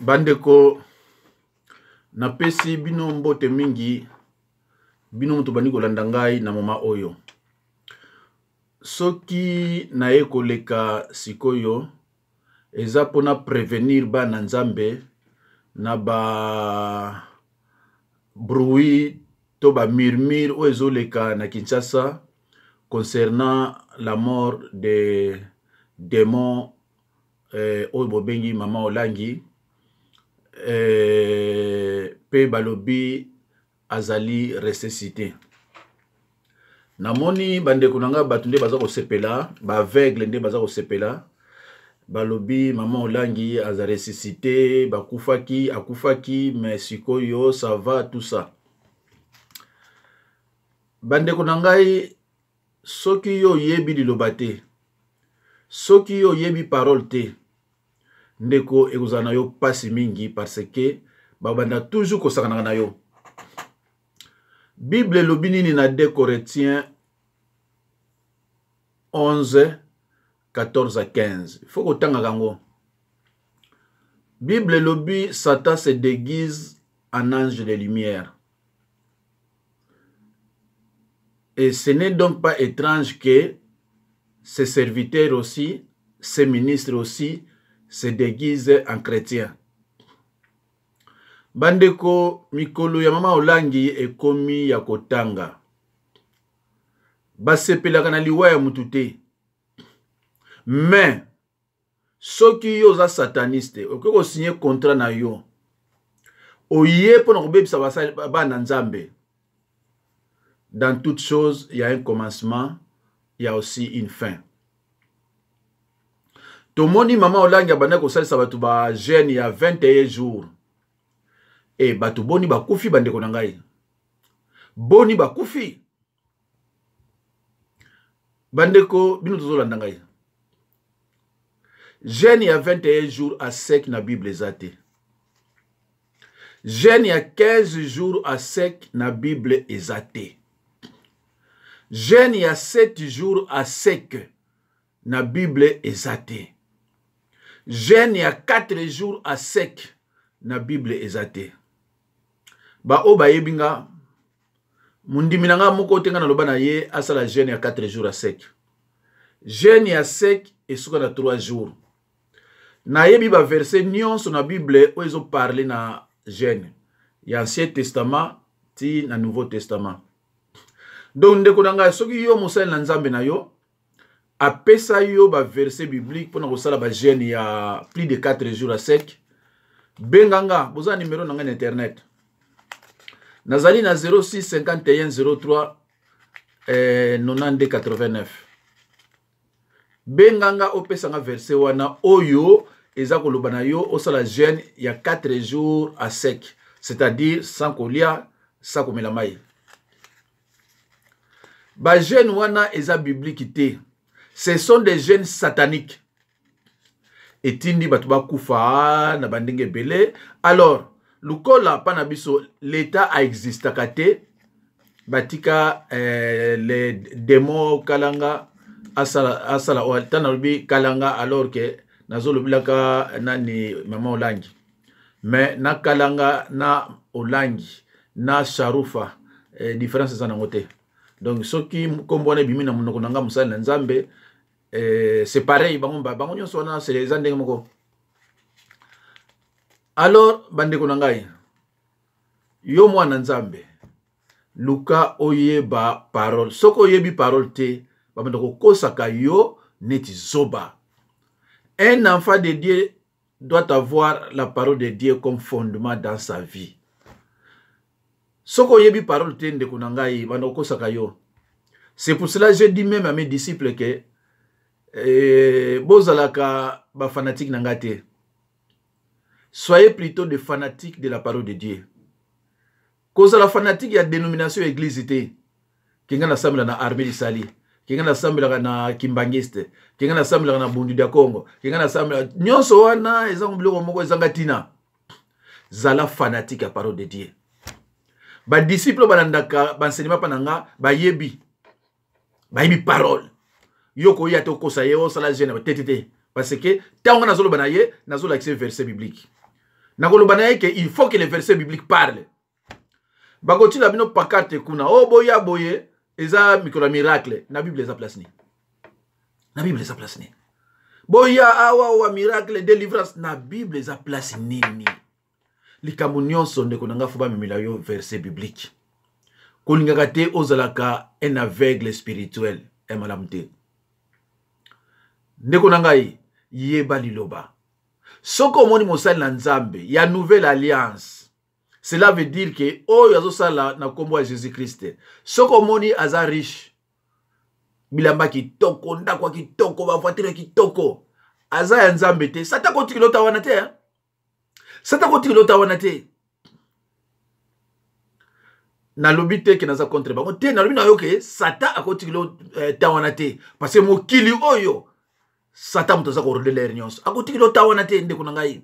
Bandeko napesi bino mbote mingi bino mutu bandi kolanda ngai na moma oyo. Soki naye koleka sikoyo eza pona prévenir bana nzambe na ba bruit to ba murmure o ezoleka na Kinshasa concernant la mort de démon oyo bobengi Mama Olangi pe balobi azali ressuscité. Namoni bandeko nanga batu nde baza kosepela, ba aveugle nde baza kosepela. Balobi Mama Olangi aza ressuscité, bakufaki, akufaki, mais sikoyo ça va tout ça. Bandeko nangai soki yo yebi liloba te, soki yo yebi parole te, ndeko ekozana yo pasi mingi parce que babanda toujours kosakana na yo. Bible lobi nini na 2 Corinthiens 11 14 à 15. Il faut kotanga kango. Bible lobi Satan se déguise en ange de lumière. Et ce n'est donc pas étrange que ses serviteurs aussi, ses ministres aussi, se déguisent en chrétiens. Bandeko mikolo ya Mama Olangi ekomi ya kotanga. Basepelaka na liwa ya mutu te. Mais soki yo za sataniste, okoko signer contrat na yo. Oye pona kobebisa bana nzambe. Dans toute chose, il y a un commencement, il y a aussi une fin. Tomoni Mama Olangi abanda kosalisa batu ba jeune ya 21 jours. Et batu boni bakufi bandeko na ngai. Boni bakufi. Bandeko bino tozolanda ngai. Jeune ya 21 jours à sec na Bible ezate. Jeune ya 15 jours à sec na Bible ezate. Jeune ya 7 jours à sec na Bible ezate. Jeune ya 4 jours à sec na Bible ezate. Ba oba yebinga mundimi nanga moko tenga na loba na ye asala jeune ya 4 jours à sec. Jeune ya sec esuka na 3 jours. Na yebi ba verset nyonso na Bible o ezo parler na jeune. Ya Ancien Testament ti na Nouveau Testament. Donc ndeko nanga soki yo mosali na nzambe na yo apesa yo ba verset biblique pona kosala ba jeune ya plus de 4 jours à sec. Benganga boza numéro nanga na internet. Nazali na 06 51 03 92 89. Benganga opesa nga verset wana oyo eza koloba na yo osala jeune ya 4 jours à sec, c'est-à-dire sans kolia, sans komela mai. Ba jeune wana eza biblique te. Ce sont des jeunes sataniques. Etindi batu bakufa na bandenge belé. Alors, lukola panabiso l'état a existé kate batika les démons kalanga asala tanabi kalanga alors que nazolo bilaka nani Mama Olangi. Mais na kalanga na Olangi na Sharufa différence za nangote. Donc soki kombone bimi na munoko nanga musala na nzambe c'est pareil bango nyonso wana c'est les andenge moko. Alors bandeko nangai yo mwana nzambe luka oyeba parole. Soko oyebi parole te babanda kokosaka yo neti zoba. Un enfant de Dieu doit avoir la parole de Dieu comme fondement dans sa vie. Soko yebi parole te ndeko nangai banda kokosaka yo. C'est pour cela que je dis même à mes disciples que bozalaka ba fanatique nangate. Soyez plutôt des fanatiques de la parole de Dieu. Cause la fanatique ya dénomination église te. Kinga na sambla na armée sali. Kinga na sambla na kimbangiste. Kinga na sambla na bundu ya Congo. Kinga na sambla nyonso wana ezango biloko moko ezanga tina. Zala fanatique ya parole de Dieu. Ba disciple balandaka ba enseignement pananga ba yebi. Ba yebi parole. Yoko ya to kosa ye o sala jeune ba tetete parce que tango na zolo banaye na zolo accès verset biblique. Il faut que les versets bibliques parlent. Bagoti la bino pakarte kuna. Oh boya boye. Eza mikola miracle. Na Bible eza place ni. Na Bible eza place ni. Boya awa miracle délivrance. Na Bible eza place nini. Likambo nyonso ndeko nanga fuba memela yo verset biblique. Kolingaka te ozalaka un aveugle spirituel. Emalamte. Ndeko nangai yeba liloba. Soko moni mosali na Nzambe ya nouvelle alliance. Cela veut dire que oyo azosala na kombo ya Jésus-Christ. Soko moni aza riche. Bilamba kitoko, ndako kitoko, ba voiture kitoko. Aza ya Nzambe te. Sata ko tikilota wana te. Sata ko tikilota wana te. Na lobi te ke naza contre bango te na lobi na yo ke sata akotikilota wana te. Parce que mokili oyo Satan mutoza ko rodele nyonso. Akotikilota wana te ndeko nangai.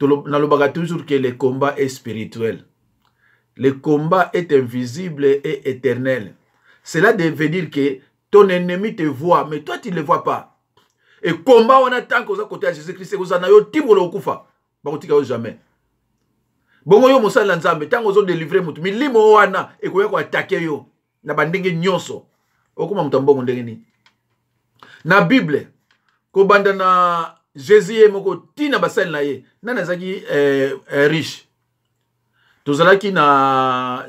Nalobaka toujours que le combat est spirituel. Le combat est invisible et éternel. Cela veut dire que ton ennemi te voit, mais toi tu ne le vois pas. Et combat on attend qu'on a côté à Jésus-Christ, vous en avez timbo le kufa. Bakotika jamais. Bongo yo mosala Nzambe, tango zo délivrer mutu, milimo wana e ko attaquer yo na bandenge nyonso. Okuma mutambongo ndenge ni. Na Bible ko banda na Jésus moko tina basel na ye nana zaki riche tozalaki na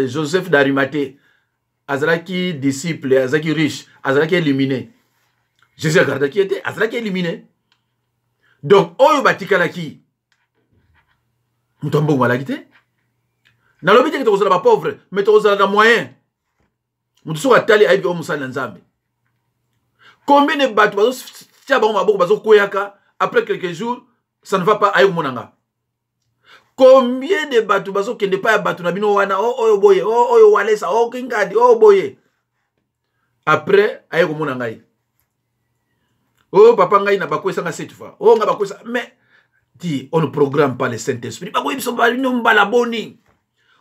Joseph d'Arimathée azalaki disciple azalaki riche azalaki éliminé Jésus agardaki était azalaki éliminé donc oyo batikalaki mutombo ngala kité na lobi te tozala ba pauvre mais tozala na moyen mutu so atali aibi o musala Nzambe. Combien de bateaux après quelques jours, ça ne va pas aïe monanga. Combien de bateaux qui ne pas bateau nabino wana oh boye oh walesa oh kingadi oh boye. Après aïe monanga. Oh papa ngai na bakwesa nga cette fois. Oh nga bakwesa mais dit on ne programme pas le Saint-Esprit. Ba ko biso ba no mbala boni.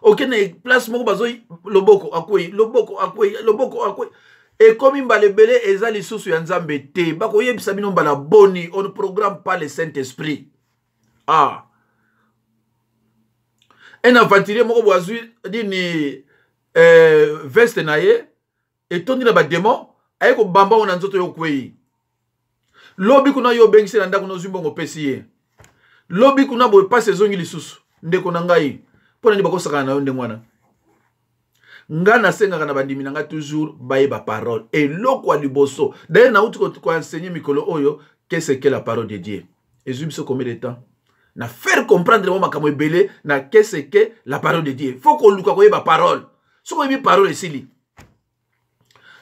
Aucune place moko bazoy loboko akoyi loboko akoyi. Et comme il les belé ezali susu ya Nzambe te bako yebisa bino mbala boni on ne programme pas le Saint-Esprit. Ah. Un aventurier moko boazui dini veste na ye et tondi na ba démon ayeko bamba ona nzoto yo kwei. Lobi kuna yo bengisi na ndako no zimbongo pesi ye. Lobi kuna boye passe zongi lisusu ndeko na ngai. Pona ni bako saka na yo ndengwana. Ngana senga kana bandimi nanga toujours baye ba parole et lokwa liboso d'ailleurs na uti ko enseigner mikolo oyo qu'est-ce que la parole de Dieu et je combien de temps na faire comprendre mo makamo ebele na qu'est-ce que la parole de Dieu faut ko luka ko yeba parole soko yebi parole esili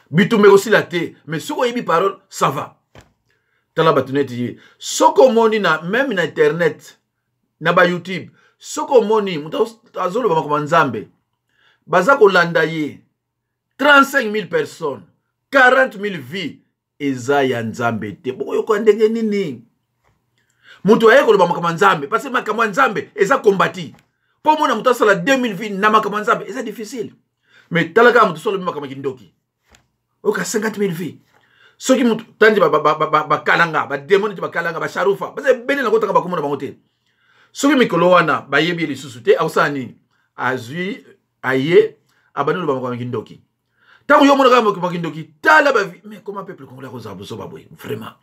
bitumbe aussi la té mais soko yebi parole ça va tala batuneti soko moni na même na internet na ba YouTube soko moni muta azolo ba makoma Nzambe baza kolanda ye 35 000 personnes 40 000 vies eza ya Nzambe te boko yoko ndenge nini mutu aye koloba makama Nzambe parce que makama Nzambe eza kombati po mona mutu asala 2000 vies na makama Nzambe eza difficile mais talaka mutu solo makama kindoki oka 50 000 vies soki mutu tandi ba kalanga ba demoni ba kalanga ba sharufa parce que bele na kotaka ba komona bango te soki mikolo wana ba yebi lisusu te ausani azui aye abandonne ba makama kindoki tango yo mona ka makama kindoki tala ba mais comment peuple congolais koza boso ba boy vraiment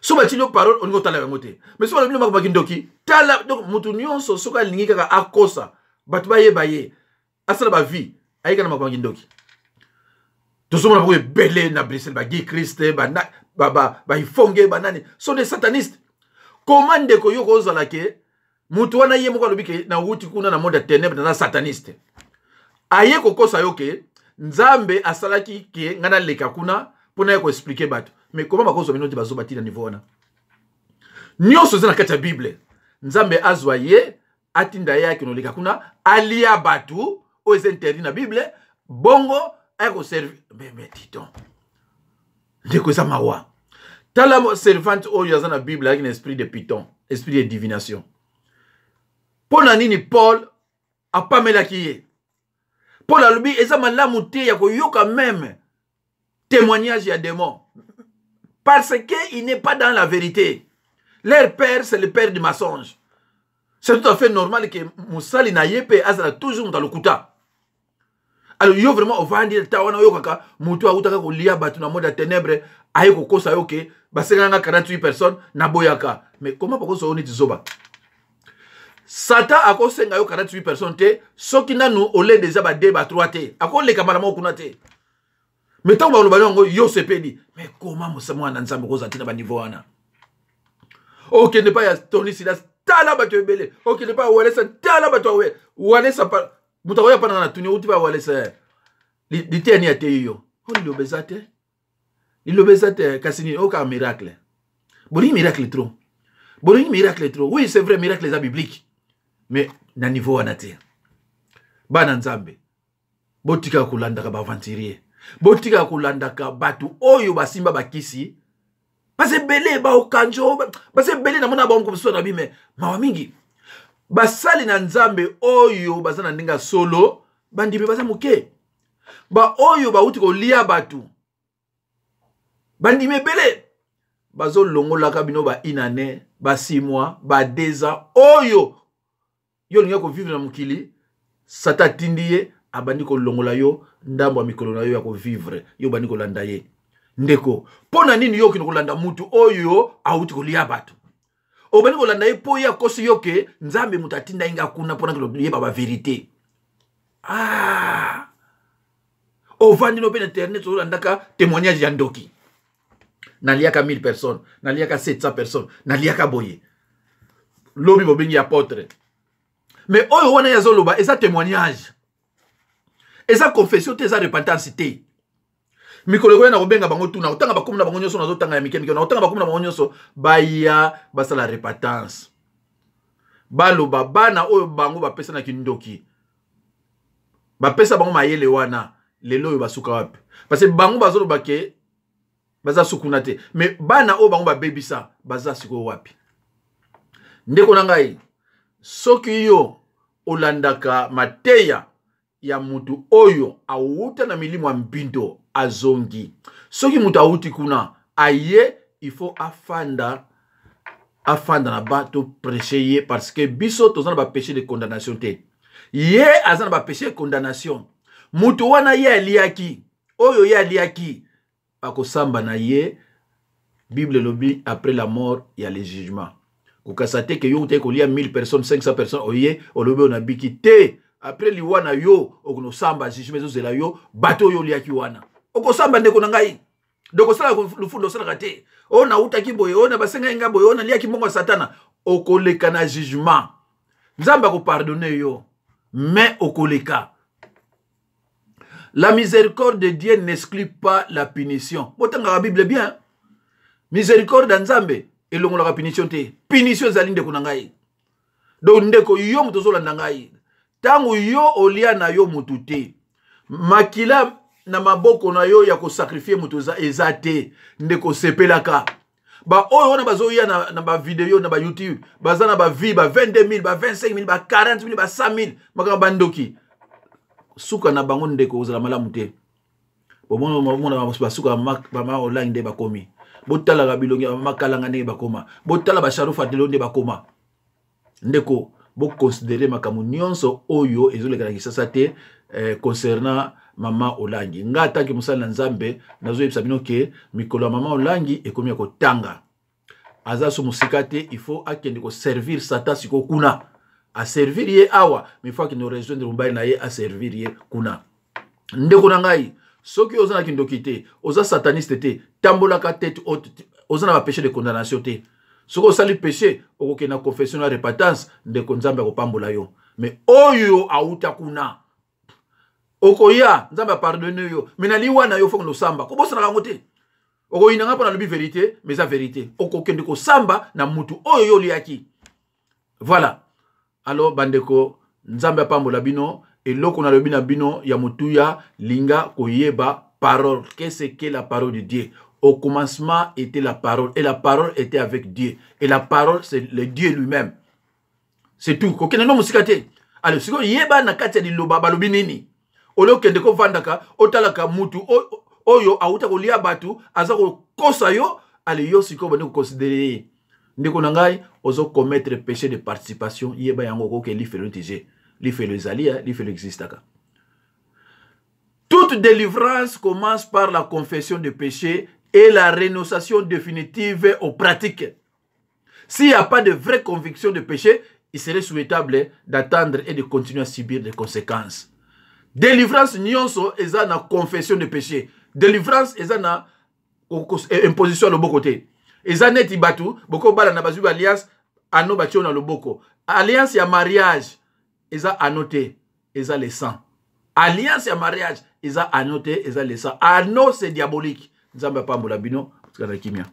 so ba tilo parole on go tala ba ngote mais so ba bino makama kindoki tala donc mutu nyonso soka lingi kaka akosa batu ba ye asala ba vie aye kana makama kindoki to so mona ba belé na Bruxelles ba Guy Christ ba ifonge ba nani sont des satanistes comment de ko yo ko zala ke mutu wana ye moko lobike na wuti kuna na monde ténèbres na sataniste aye kokosa yoke Nzambe asalaki ke ngana leka kuna pona ko expliquer bato mais comment bakozo minoti bazobati na niveau wana nyonso zana kati ya Bible Nzambe azwa ye atinda yake no leka kuna alia batu o interdit na Bible bongo aye ko servir mais titon ndeko za mawa tala servante o yazana na Bible avec un esprit de python esprit de divination. Pona nini Paul a pas melaki Paul a lubi eza malamu te ya koyoka même témoignage ya démon parce que il n'est pas dans la vérité. Leur père, c'est le père du mensonge. C'est tout à fait normal que Moussali na yepe azala toujours dans le kuta. Alors, yo vraiment, on va dire, tawana yo kaka, mutu autaka ko lia batu na mode ténèbres, aye ko kosa yo ke, basenga 48 personnes, na boyaka. Mais comment pourquoi so oniti zoba? Satan a kosenga yo 48 personnes te, soki nanu ole déjà ba 2 ba 3 te. Ako le kamala mo kuna te. Mais tant ba lo bango yo sepedi. Mais comment mosamo na nzambe ko zatina ba niveau wana? Ok, ne pas ya Tony Silas, tala ba to ebele. Ok, ne pas wale sa tala ba to wale sa pa. Mutakoya pana na tuni uti ba wale sa. Li teni ate yo. On lo bezate. Il lo bezate kasini aucun miracle. Boni miracle trop. Boni miracle trop. Oui, c'est vrai miracle les bibliques. Mais na niveau anate. Bana nzambe. Botika kulandaka ba aventurier. Botika kulandaka batu oyo basimba bakisi. Parce belé ba okanjo, parce belé na mona ba onko na bime. Mawa mingi. Basali na nzambe oyo bazana ndinga solo, bandime baza muke. Ba oyo ba uti ko lia batu. Bandime belé. Bazo longola kabino ba inane, ba 6 mois, ba 2 ans oyo. Yo linga ko vivre na mukili, sata tindiye abandi ko longola yo ndambo mikolo na yo ya ko vivre. Yo bandi ko landa ye. Ndeko, pona nini yo kino kolanda mutu oyo auti ko lia batu. Obani kolanda ye po ya kosi yoke nzambe mutatinda inga kuna pona kilo yeba ba vérité. Ah. Ovandi no pe internet so landaka témoignage ya ndoki. Naliaka 1000 personnes, naliaka 700 personnes, naliaka boye. Lobi bobengi apôtre. Mais oyo wana ya zoloba eza témoignage. Eza confession te eza repentance te. Mikolo ko na kobenga bango tuna otanga bakomna bango nyoso na zotanga ya mikemike na otanga bakomna bango nyoso baya basala repentance. Baloba bana oyo bango bapesa na kindoki. Bapesa bango mayele wana lelo oyo basuka wapi. Parce que bango bazoloba ke baza sukuna te. Mais bana oyo bango babebisa baza siko wapi. Ndeko na ngai soki yo olandaka mateya ya mutu oyo awuta na milimo mbindo azongi. Soki mutu awuti kuna aye il faut afanda na bato prêcher ye parce que biso tozana ba péché de condamnation te. Ye azana ba péché de condamnation. Mutu wana ye aliaki oyo ye aliaki akosamba na ye. Bible lobi après la mort il y a le jugement. Kukasate ke yo te ko lia 1000 personnes 500 personnes oye olobe on abiki te. Après liwana yo okono samba jugement zo zela yo bato yo liaki wana. Oko samba ndeko na ngai. Doko sala lufundo sala kate. Ona utaki boye ona basenga nga boye ona liaki mbongo satana. Oko leka na jugement. Nzamba ko pardonner yo. Mais oko leka. La miséricorde de Dieu n'exclut pas la punition. Botanga la Bible bien. Miséricorde nzambe elongola la punition te. Punition zali ndeko na ngai. Donc ndeko yo mutozo la ngai. Tangu yo olia na yo mutute. Makila na maboko na yo ya ko sacrifier mutoza ezate ndeko sepelaka. Ba oyo wana bazo ya na ba video na ba YouTube, baza na ba vie ba 22000, ba 25000, ba 40000, ba 100000, makamba bandoki. Suka na bango ndeko ozala malamu te. Bomono mona basuka ba online de bakomi. Botala ga bilongi makalanga ne bakoma. Botala ba sharufa de londe bakoma. Ndeko bo considérer makamu nyonso oyo ezoleka na kisasa te concernant mama Olangi. Nga tanki musala na nzambe nazo yebisa bino ke mikolo mama Olangi ekomi ko tanga. Aza so musika te il faut akende ko servir sata siko kuna. A servir ye awa, mais faut qu'il nous rejoindre mobile na ye a servir ye kuna. Ndeko na ngai, soki ozana kindoki te, oza sataniste te, tambola ka tête haute, ozana ba péché de condamnation te. Soko sali péché, okoke na confession na repentance, ndeko nzambe ko pambola yo. Mais oyo auta kuna. Okoya, nzamba pardonne yo. Menali wana yo fo no samba. Ko bosana kango te. Oko inanga pa na lobi vérité, mais sa vérité. Oko kende ko samba na mutu oyo yo liaki. Voilà. Alors bandeko nzamba pambola bino eloko na lobi na bino ya mutuya linga koyeba parole. Qu'est-ce que la parole de Dieu? Au commencement était la parole et la parole était avec Dieu et la parole c'est le Dieu lui-même. C'est tout. Kokene no musikate. Alors siko yeba na kati ya liloba balobi nini? Olo kende ko vandaka otalaka mutu oyo auta ko lia batu aza ko kosa yo ale yo siko bane ko considérer ndeko na ngai ozo commettre péché de participation yeba yango ko ke li fait le TG li fait le zalia li fait l'existaka. Toute délivrance commence par la confession de péché et la renonciation définitive aux pratiques. S'il n'y a pas de vraie conviction de péché, il serait souhaitable d'attendre et de continuer à subir des conséquences. Délivrance nyonso eza na confession de péché. Délivrance eza na imposition à l'autre côté. Eza neti batu boko bala na bazu alliance ano batio na loboko. Alliance ya mariage eza annoté eza le sang. Alliance ya mariage eza annoté eza le sang. Anno c'est diabolique. Nzamba pambola bino, parce que kimia.